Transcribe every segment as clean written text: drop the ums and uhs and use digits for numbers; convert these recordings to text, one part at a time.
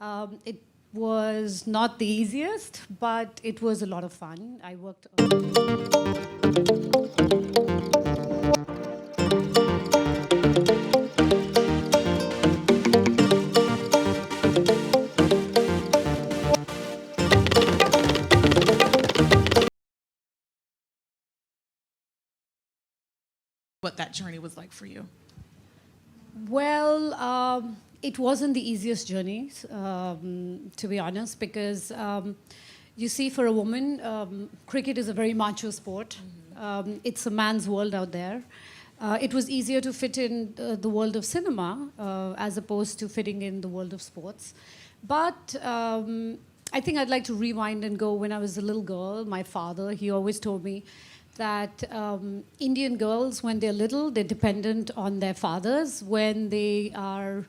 It was not the easiest, but it was a lot of fun. I worked. What that journey was like for you. Well, it wasn't the easiest journey, to be honest, because you see, for a woman, cricket is a very macho sport. It's a man's world out there. It was easier to fit in the world of cinema as opposed to fitting in the world of sports. But I think I'd like to rewind and go when I was a little girl. My father, he always told me that Indian girls, when they're little, they're dependent on their fathers. When they are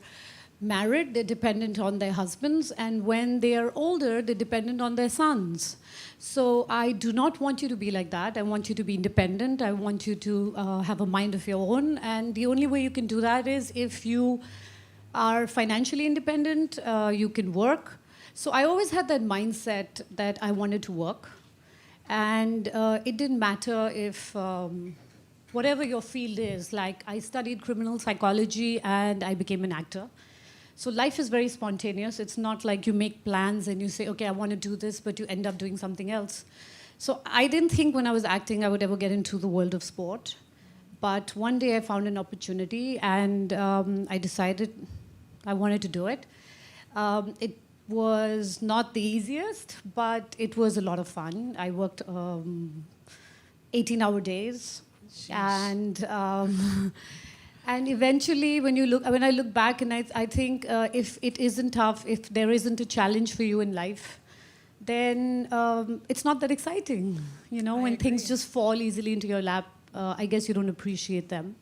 married, they're dependent on their husbands. And when they are older, they're dependent on their sons. So I do not want you to be like that. I want you to be independent. I want you to have a mind of your own. And the only way you can do that is if you are financially independent, you can work. So I always had that mindset that I wanted to work. And it didn't matter if, whatever your field is, like I studied criminal psychology and I became an actor. So life is very spontaneous. It's not like you make plans and you say, okay, I want to do this, but you end up doing something else. So I didn't think when I was acting I would ever get into the world of sport. But one day I found an opportunity and I decided I wanted to do it. It was not the easiest, but it was a lot of fun. I worked 18-hour days. Sheesh. And eventually, when I look back, and I think if it isn't tough, if there isn't a challenge for you in life, then it's not that exciting. You know, when things just fall easily into your lap, I guess you don't appreciate them.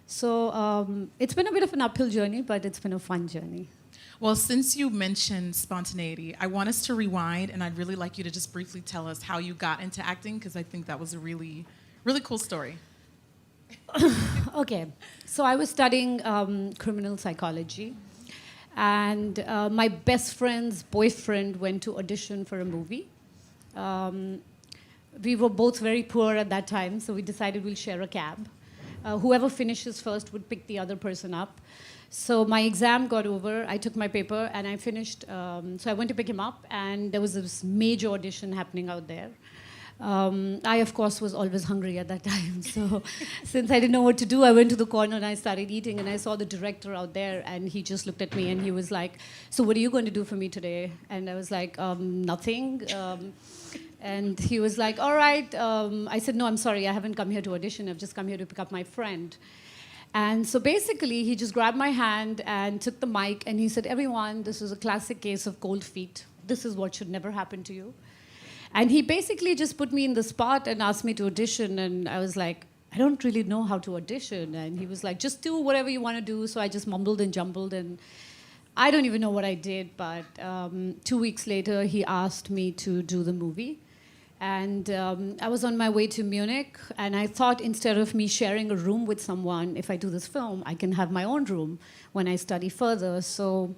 So it's been a bit of an uphill journey, but it's been a fun journey. Well, since you mentioned spontaneity, I want us to rewind, and I'd really like you to just briefly tell us how you got into acting, because I think that was a really, really cool story. Okay, so I was studying criminal psychology, and my best friend's boyfriend went to audition for a movie. We were both very poor at that time, so we decided we'll share a cab. Whoever finishes first would pick the other person up. So my exam got over, I took my paper and I finished. So I went to pick him up and there was this major audition happening out there. I, of course, was always hungry at that time. So since I didn't know what to do, I went to the corner and I started eating and I saw the director out there and he just looked at me and he was like, so what are you going to do for me today? And I was like, nothing. And he was like, all right. I said, no, I'm sorry, I haven't come here to audition. I've just come here to pick up my friend. And so basically, he just grabbed my hand and took the mic and he said, everyone, this is a classic case of cold feet. This is what should never happen to you. And he basically just put me in the spot and asked me to audition. And I was like, I don't really know how to audition. And he was like, just do whatever you want to do. So I just mumbled and jumbled. And I don't even know what I did. But 2 weeks later, he asked me to do the movie. And I was on my way to Munich, and I thought instead of me sharing a room with someone, if I do this film, I can have my own room when I study further. So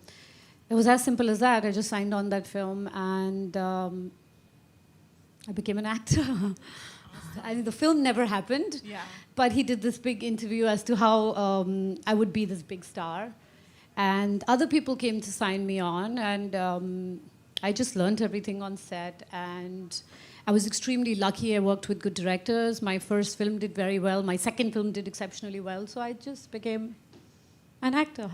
it was as simple as that. I just signed on that film, and I became an actor. I mean, the film never happened, but he did this big interview as to how I would be this big star. And other people came to sign me on, and I just learned everything on set. And I was extremely lucky. I worked with good directors. My first film did very well. My second film did exceptionally well. So I just became an actor.